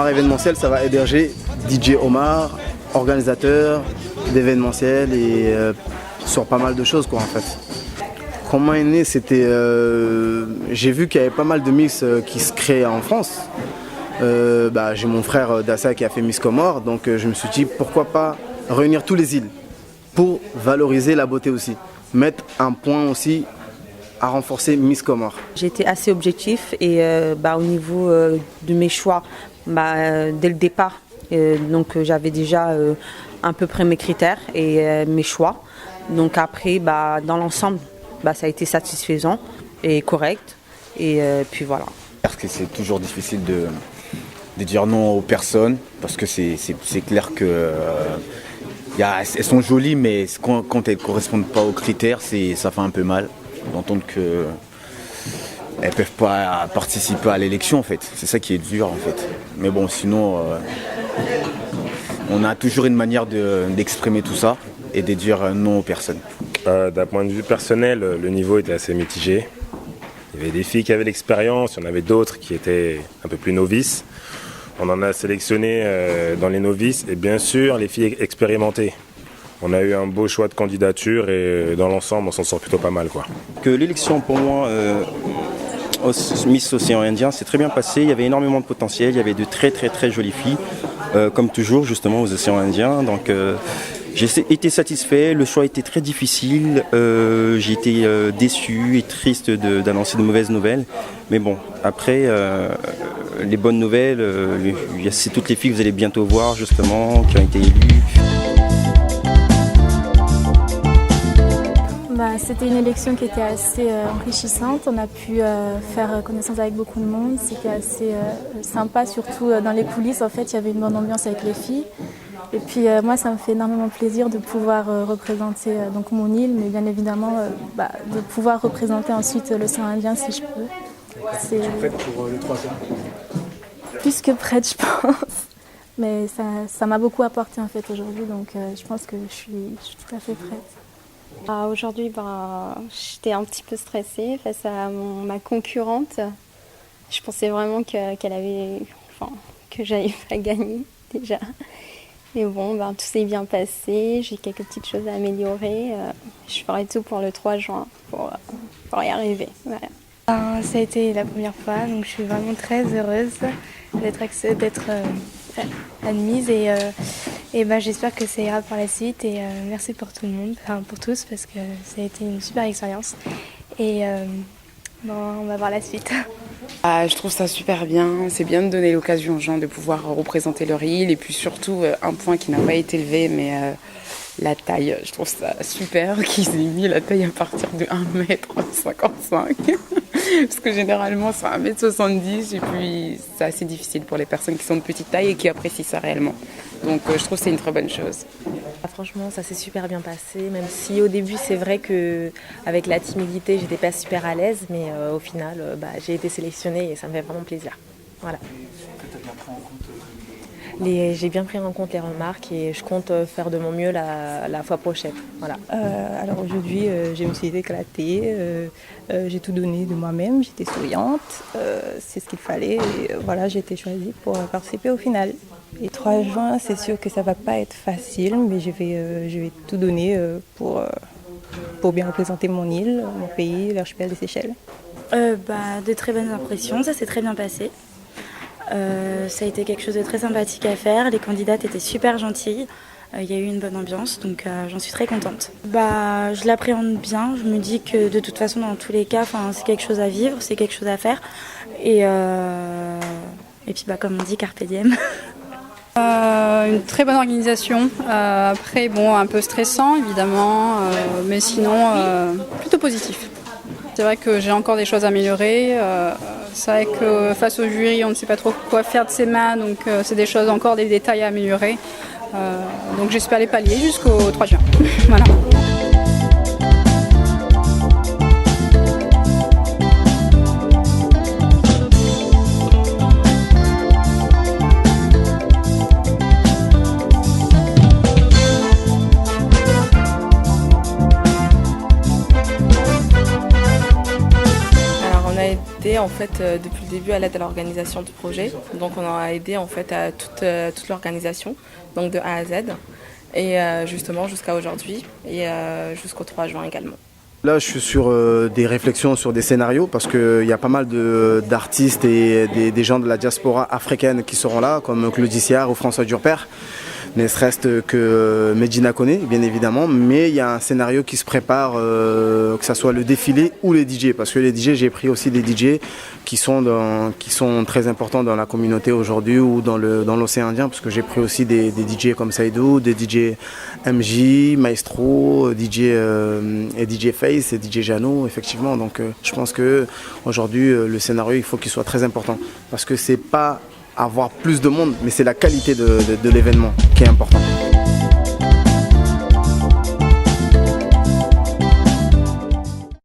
Omar événementiel, ça va héberger DJ Omar, organisateur d'événementiel et sur pas mal de choses quoi en fait. Comment est né, c'était... j'ai vu qu'il y avait pas mal de mix qui se créaient en France. J'ai mon frère Dassa qui a fait Miss Comore, donc je me suis dit pourquoi pas réunir tous les îles pour valoriser la beauté aussi. Mettre un point aussi à renforcer Miss Comore. J'étais assez objectif et au niveau de mes choix, dès le départ, j'avais déjà à peu près mes critères et mes choix. Donc après, dans l'ensemble, ça a été satisfaisant et correct. Et puis voilà. Parce que c'est toujours difficile de dire non aux personnes, parce que c'est clair que elles sont jolies, mais quand elles ne correspondent pas aux critères, ça fait un peu mal d'entendre qu'elles ne peuvent pas participer à l'élection en fait. C'est ça qui est dur en fait. Mais bon, sinon, on a toujours une manière d'exprimer tout ça et de dire non aux personnes. D'un point de vue personnel, le niveau était assez mitigé. Il y avait des filles qui avaient l'expérience, il y en avait d'autres qui étaient un peu plus novices. On en a sélectionné dans les novices et bien sûr les filles expérimentées. On a eu un beau choix de candidature et dans l'ensemble on s'en sort plutôt pas mal quoi. Que l'élection pour moi Miss Océan Indien s'est très bien passée, il y avait énormément de potentiel, il y avait de très très très jolies filles, comme toujours justement aux Océans Indiens. Donc j'ai été satisfait, le choix était très difficile, j'ai été déçu et triste d'annoncer de mauvaises nouvelles. Mais bon, après, les bonnes nouvelles, c'est toutes les filles que vous allez bientôt voir justement, qui ont été élues. C'était une élection qui était assez enrichissante, on a pu faire connaissance avec beaucoup de monde, c'était assez sympa, surtout dans les coulisses en fait il y avait une bonne ambiance avec les filles. Et puis moi ça me fait énormément plaisir de pouvoir représenter mon île, mais bien évidemment de pouvoir représenter ensuite l'océan Indien si je peux. Tu es prête pour le 3e? Plus que prête je pense, mais ça m'a beaucoup apporté en fait aujourd'hui, donc je pense que je suis tout à fait prête. Aujourd'hui, j'étais un petit peu stressée face à ma concurrente. Je pensais vraiment que j'allais pas gagner déjà. Mais bon, tout s'est bien passé. J'ai quelques petites choses à améliorer. Je ferai tout pour le 3 juin pour y arriver. Voilà. Ça a été la première fois, donc je suis vraiment très heureuse d'être admise et j'espère que ça ira par la suite et merci pour tout le monde, pour tous parce que ça a été une super expérience et on va voir la suite. Je trouve ça super bien, c'est bien de donner l'occasion aux gens de pouvoir représenter leur île et puis surtout un point qui n'a pas été élevé mais la taille, je trouve ça super qu'ils aient mis la taille à partir de 1m55 parce que généralement c'est 1m70 et puis c'est assez difficile pour les personnes qui sont de petite taille et qui apprécient ça réellement. Donc je trouve que c'est une très bonne chose. Franchement, ça s'est super bien passé, même si au début c'est vrai qu'avec la timidité j'étais pas super à l'aise, mais au final j'ai été sélectionnée et ça me fait vraiment plaisir. Voilà. J'ai bien pris en compte les remarques et je compte faire de mon mieux la fois prochaine. Voilà. Alors aujourd'hui, je me suis éclatée, j'ai tout donné de moi-même, j'étais souriante, c'est ce qu'il fallait et voilà, j'ai été choisie pour participer au final. Et 3 juin, c'est sûr que ça ne va pas être facile, mais je vais tout donner pour bien représenter mon île, mon pays, l'archipel des Seychelles. De très bonnes impressions, ça s'est très bien passé. Ça a été quelque chose de très sympathique à faire, les candidates étaient super gentilles, il y a eu une bonne ambiance, donc j'en suis très contente. Je l'appréhende bien, je me dis que de toute façon dans tous les cas, c'est quelque chose à vivre, c'est quelque chose à faire, et puis comme on dit, carpe diem. Une très bonne organisation, après un peu stressant évidemment, mais sinon plutôt positif. C'est vrai que j'ai encore des choses à améliorer. C'est vrai que face au jury, on ne sait pas trop quoi faire de ses mains, donc c'est des choses, encore des détails à améliorer. Donc j'espère les pallier jusqu'au 3 juin. Voilà. en fait depuis le début à l'aide à l'organisation du projet. Donc on a aidé en fait à toute l'organisation, donc de A à Z, et justement jusqu'à aujourd'hui et jusqu'au 3 juin également. Là, je suis sur des réflexions sur des scénarios parce qu'il y a pas mal d'artistes et des gens de la diaspora africaine qui seront là, comme Claudie Siard ou François Durper. Mais il ne reste que Medina Koné, bien évidemment. Mais il y a un scénario qui se prépare, que ce soit le défilé ou les DJ. Parce que les DJ, j'ai pris aussi des DJ qui sont très importants dans la communauté aujourd'hui ou dans l'océan Indien. Parce que j'ai pris aussi des DJ comme Saïdou, des DJ MJ, Maestro, DJ et DJ Face et DJ Jano, effectivement. Donc je pense qu'aujourd'hui, le scénario, il faut qu'il soit très important. Parce que c'est pas avoir plus de monde, mais c'est la qualité de l'événement qui est important.